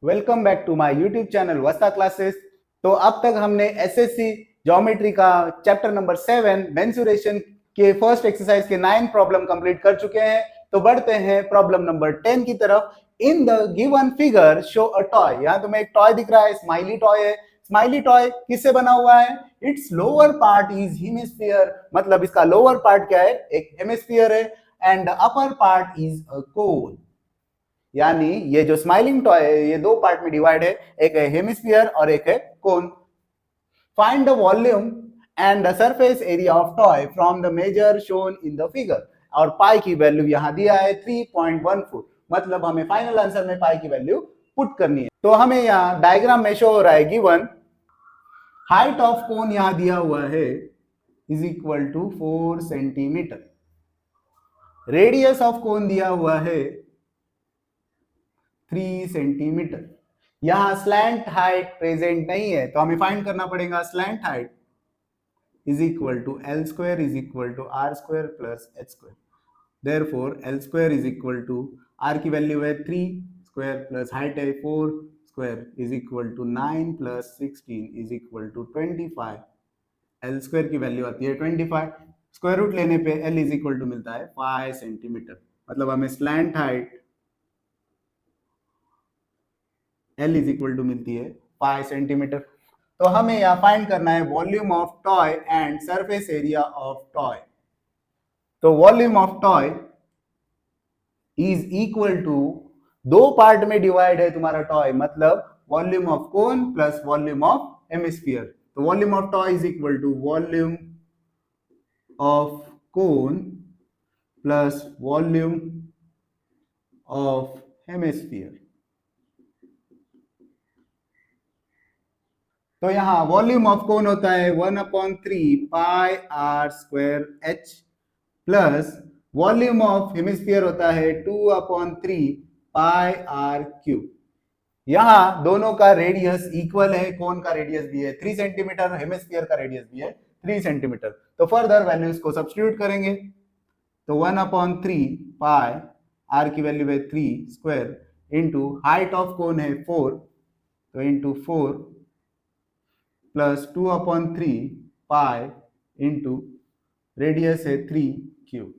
Welcome back to my YouTube channel Vasta classes. तो अब तक हमने एसएससी ज्योमेट्री का चैप्टर नंबर 7 मेंसुरेशन के फर्स्ट एक्सरसाइज के 9 प्रॉब्लम कंप्लीट कर चुके हैं। तो बढ़ते हैं प्रॉब्लम नंबर 10 की तरफ। In the given figure show a toy. यहाँ तुम्हें एक टॉय दिख रहा है, स्माइली टॉय है। स्माइली टॉय किससे बना हुआ है? Its lower part is hemisphere, मतलब इसका लोअर पार्ट क्या है? एक हेमिस्फीयर है। And upper part is a cone. यानी ये जो स्माइलिंग टॉय है ये दो पार्ट में डिवाइड है, एक है हेमिस्फीयर और एक है cone. Find the volume and the surface area of toy from the measure shown in the figure. और पाई की वैल्यू यहां दिया है 3.14, मतलब हमें फाइनल आंसर में पाई की वैल्यू पुट करनी है। तो हमें यहाँ डायग्राम में शो हो रहा है गिवन हाइट ऑफ कोन यहां दिया हुआ है is equal to 4 centimetre. Radius of cone दिया हुआ है 3 सेंटीमीटर। यहां स्लैंट हाइट प्रेजेंट नहीं है, तो हमें फाइंड करना पड़ेगा slant height is equal to L square is equal to R square plus H square. Therefore L square is equal to R की वैल्यू है 3 स्क्वायर प्लस हाइट है 4 square is equal to 9 plus 16 is equal to 25। L square की value आती है 25, square root लेने पे L is equal to मिलता है 5 सेंटीमीटर। मतलब हमें slant height L is equal to मिलती है 5 सेंटीमीटर। तो हमें यहाँ फाइंड करना है volume of toy and surface area of toy. तो volume of toy is equal to, दो पार्ट में डिवाइड है तुम्हारा टॉय, मतलब volume of cone plus volume of hemisphere. तो volume of toy is equal to volume of cone plus volume of hemisphere. तो यहां volume of cone होता है 1/3 pi R square H plus volume of hemisphere होता है 2/3 पाई are cube. यहां दोनों का रेडियस इक्वल है, कोन का रेडियस भी है 3 सेंटीमीटर, हेमिस्फीयर का रेडियस भी है 3 सेंटीमीटर। तो फर्दर वैल्यूज को सब्स्टिट्यूट करेंगे। तो 1/3 पाई आर की वैल्यू है 3 square into height of cone है 4, तो into 4 plus 2/3 pi into radius है 3 क्यूब।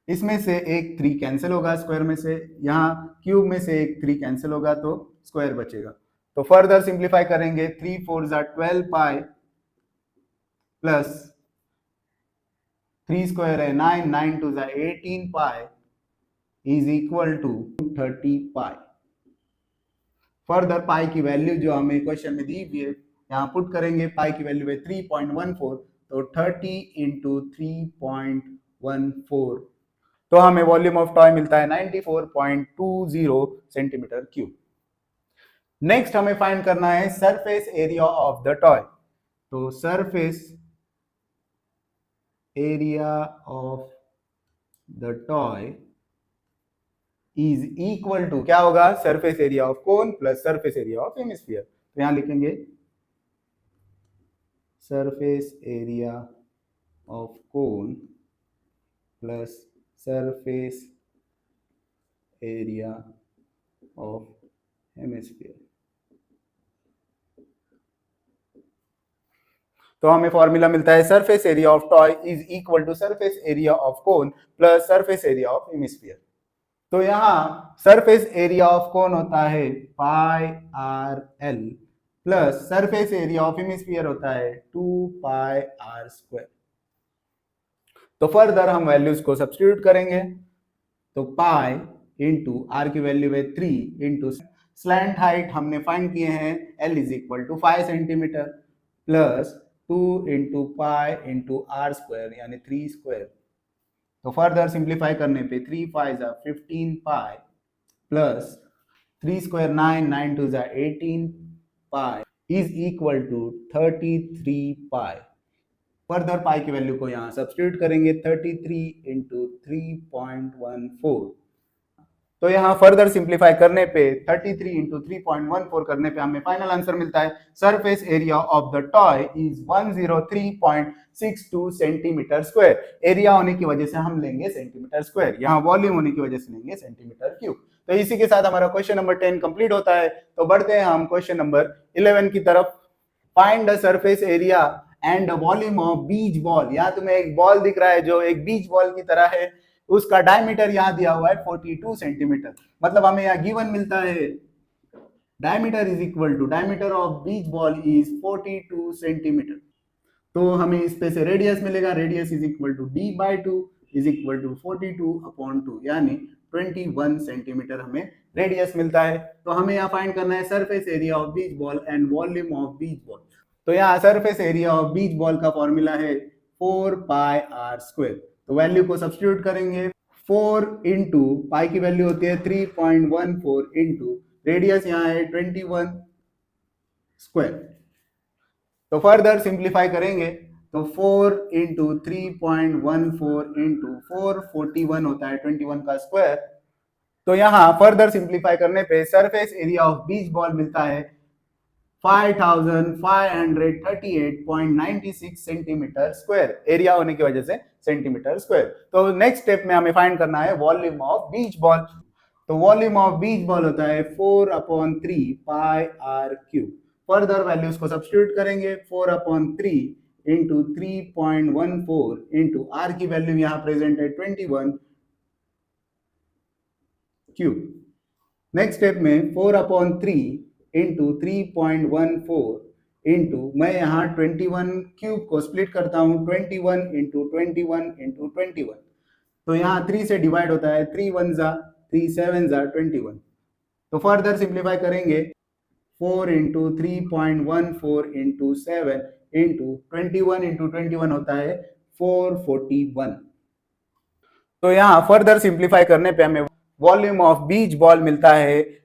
इसमें से एक 3 कैंसिल होगा स्क्वायर में से, यहाँ क्यूब में से एक 3 कैंसिल होगा तो स्क्वायर बचेगा। तो फर्दर सिंप्लीफाई करेंगे, 3 4 जा 12 पाई प्लस 3 स्क्वायर है 9, 9 2 जा 18 pi is equal to 30 pi. Further pi की वैल्यू जो हमें क्वेश्चन में दी हुई है यहाँ पुट करेंगे। पाई की वैल्यू है 3.14, तो 30 इंटू 3.14, तो हमें वॉल्यूम ऑफ टॉय मिलता है 94.20 सेंटीमीटर क्यूब। नेक्स्ट हमें फाइंड करना है surface area of the toy. तो surface area of the toy is equal to, क्या होगा? Surface area of cone plus surface area of hemisphere. तो यहां लिखेंगे surface area of cone plus surface area of hemisphere. तो हमें formula मिलता है surface area of toy is equal to surface area of cone plus surface area of hemisphere. तो यहां surface area of cone होता है pi R L plus surface area of hemisphere होता है 2 पाई आर स्क्वायर। तो further हम values को substitute करेंगे। तो पाई इंटू आर की वैल्यू है 3 इंटू स्लैंट हाइट हमने फाइंड किए हैं L is equal to 5 centimetre plus 2 into pi into R square यानी 3 स्क्वायर। तो फर्दर सिंप्लीफाई करने पे 3 5 जा 15 पाई प्लस 3 स्क्वायर 9, 9 2 जा 18 pi is equal to 33 pi. Further pi की वैल्यू को यहाँ सब्स्टिट्यूट करेंगे, 33 इंटू 3.14 तो यहाँ फर्दर सिंप्लीफाई करने पे 33 इंटू 3.14 करने पे हमें फाइनल आंसर मिलता है surface area of the toy is 103.62 centimetre square. Area होने की वजह से हम लेंगे सेंटीमीटर स्क्वायर, यहाँ वॉल्यूम होने की वजह से लेंगे सेंटीमीटर क्यूब। तो इसी के साथ हमारा क्वेश्चन नंबर 10 कंप्लीट होता है। तो बढ़ते हैं हम क्वेश्चन नंबर 11 की तरफ। Find the surface area and volume of beach ball. यहाँ तुम्हें एक बॉल दिख रहा है जो एक बीच बॉल की तरह है, उसका डायमीटर यहाँ दिया हुआ है 42 सेंटीमीटर। मतलब हमें यहाँ गिवन मिलता है diameter is equal to diameter of beach ball is 42 centimetre. तो हमें इस पे से रेडियस मिलेगा, radius is equal to d by 2 is equal to 42/2 यानी 21 सेंटीमीटर हमें रेडियस मिलता है। तो हमें यहाँ फाइंड करना है surface area of beach ball and volume of beach ball. तो यहाँ surface area of beach ball का फॉर्मूला है 4πr²। तो वैल्यू को सब्स्टिट्यूट करेंगे, 4 इंटू पाई की वैल्यू होती है 3.14 इंटू रेडियस यहाँ है 21 स्क्वायर। तो फर्दर सिंप्लीफाई करेंगे तो 4 इंटू 3.14 इंटू 441 होता है 21 का स्क्वायर। तो यहाँ फर्दर सिंप्लीफाई करने पे surface area of beach ball मिलता है 5538.96 सेंटीमीटर स्क्वायर, एरिया होने की वजह से सेंटीमीटर स्क्वायर। तो नेक्स्ट स्टेप में हमें फाइंड करना है वॉल्यूम ऑफ बीच बॉल। तो वॉल्यूम ऑफ बीच बॉल होता है 4/3 पाई आर क्यूब। फर्दर वैल्यूज को सब्स्टिट्यूट करेंगे, 4/3 इंटू 3.14 इंटू आर की वैल्यू यहाँ प्रेजेंट है 21 क्यूब। नेक्स्ट स्टेप में 4/3 इंटू 3.14 इंटू मैं यहाँ 21 क्यूब को स्प्लिट करता हूँ 21 इंटू 21 इंटू 21। तो यहाँ 3 से डिवाइड होता है, 3 1 जा 3 7 जा 21। तो फर्दर सिंप्लीफाई करेंगे, 4 इंटू 3.14 इंटू 7 इंटू 21 इंटू 21 होता है 441। तो यहाँ फर्दर सिंप्लीफाई करने पे हमें वॉल्यूम ऑफ बीच बॉल मिलता है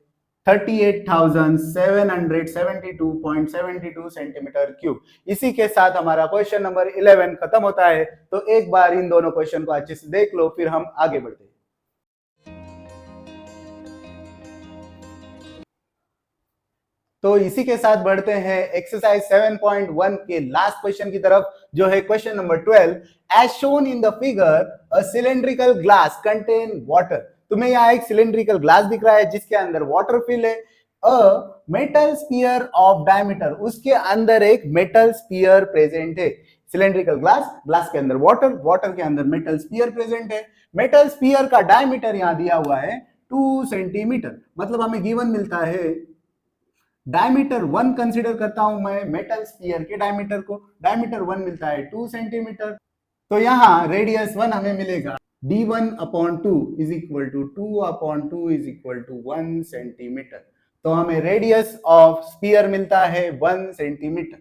38,772.72 सेंटीमीटर क्यूब। इसी के साथ हमारा क्वेश्चन नंबर 11 खत्म होता है। तो एक बार इन दोनों क्वेश्चन को अच्छे से देख लो, फिर हम आगे बढ़ते हैं। तो इसी के साथ बढ़ते हैं एक्सरसाइज 7.1 के लास्ट क्वेश्चन की तरफ, जो है question number 12। As shown in the figure a cylindrical glass contain water. तुम्हें यहाँ एक सिलेंड्रिकल ग्लास दिख रहा है जिसके अंदर वाटर फिल है। A metal sphere of diameter, उसके अंदर एक मेटल स्फीयर प्रेजेंट है। सिलेंड्रिकल ग्लास, ग्लास के अंदर वाटर, वाटर के अंदर मेटल स्फीयर प्रेजेंट है। मेटल स्फीयर का डायमीटर यहाँ दिया हुआ है 2 सेंटीमीटर। मतलब हमें गिवन मिलता है डायमीटर 1 कंसीडर करता हूं मैं मेटल स्फीयर के डायमीटर को, डायमीटर 1 मिलता है 2 सेंटीमीटर। तो यहाँ रेडियस 1 हमें मिलेगा d1/2 is equal to 2/2 is equal to 1 centimetre. तो हमें रेडियस ऑफ स्फीयर मिलता है 1 centimetre.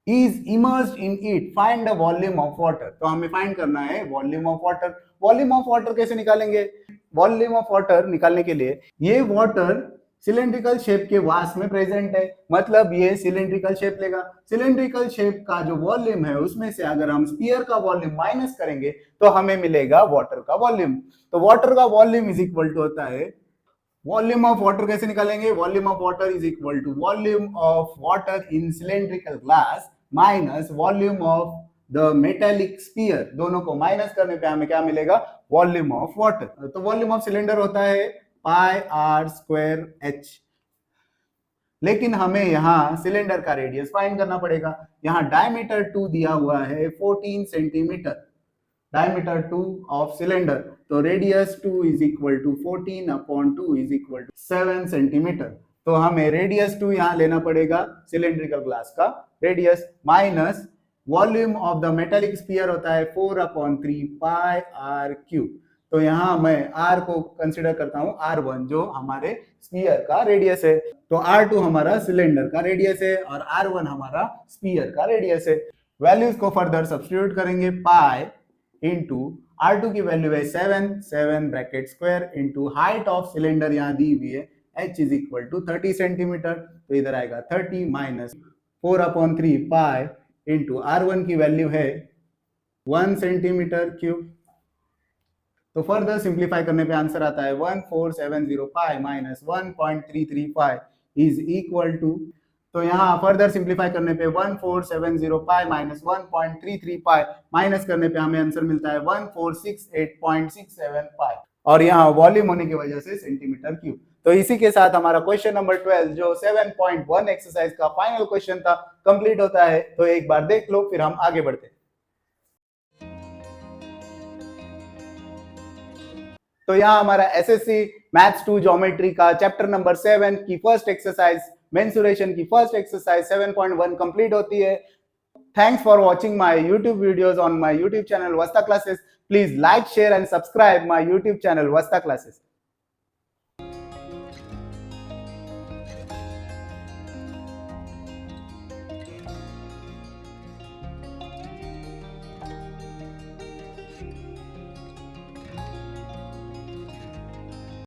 Is immersed in it, find the volume of water. तो हमें फाइंड करना है volume of water. Volume of water कैसे निकालेंगे? वॉल्यूम ऑफ वाटर निकालने के लिए ये वाटर सिलेंड्रिकल शेप के वास में प्रेजेंट है, मतलब ये सिलेंड्रिकल शेप लेगा। सिलेंड्रिकल शेप का जो वॉल्यूम है उसमें से अगर हम स्फीयर का वॉल्यूम माइनस करेंगे तो हमें मिलेगा वाटर का वॉल्यूम। तो वाटर का वॉल्यूम इज इक्वल टू होता है, वॉल्यूम ऑफ वाटर कैसे निकालेंगे? Volume of water is equal to volume of water in cylindrical glass minus volume of the metallic sphere. दोनों को माइनस करने पे हमें क्या मिलेगा? Volume of water. तो वॉल्यूम ऑफ सिलेंडर होता है πr²h। लेकिन हमें यहाँ सिलेंडर का रेडियस फाइंड करना पड़ेगा। यहाँ डायमीटर 2 दिया हुआ है 14 सेंटीमीटर, डायमीटर 2 ऑफ सिलेंडर। तो radius 2 is equal to 14/2 is equal to 7 centimetre. तो हमें रेडियस 2 यहाँ लेना पड़ेगा, सिलेंड्रिकल ग्लास का radius, minus volume of the metallic sphere होता है 4/3 पाई आर क्यूब। तो यहाँ मैं r को कंसीडर करता हूँ r1 जो हमारे स्फीयर का रेडियस है। तो r2 हमारा सिलेंडर का रेडियस है और r1 हमारा स्फीयर का रेडियस है। वैल्यूज को फर्दर सब्स्टिट्यूट करेंगे, पाई इंटू r2 की वैल्यू है 7 bracket square into height of cylinder यहाँ दी हुई है h is equal to 30 centimetre. तो इधर आएगा 30 माइनस 4/3 पाई इंटू r1 की वैल्यू है 1 सेंटीमीटर क्यूब। तो फर्दर सिंप्लीफाई करने पे आंसर आता है 14705 माइनस 1.335 इज इक्वल टू, तो यहाँ फर्दर सिंप्लीफाई करने पे 14705 माइनस 1.335 माइनस करने पे हमें आंसर मिलता है 1468.675 और यहाँ वॉल्यूम होने की वजह से सेंटीमीटर क्यूब। तो इसी के साथ हमारा क्वेश्चन नंबर 12 जो 7.1 एक्सरसाइज का फाइनल क्वेश्चन था कंप्लीट होता है। तो एक बार देख लो फिर हम आगे बढ़ते हैं। तो यहाँ हमारा एसएससी मैथ्स 2 ज्योमेट्री का चैप्टर नंबर 7 की फर्स्ट एक्सरसाइज मेंसुरेशन की फर्स्ट एक्सरसाइज 7.1 कंप्लीट होती है। Thanks for watching my YouTube videos on my YouTube channel Vasta classes. Please like share and subscribe my YouTube channel Vasta classes.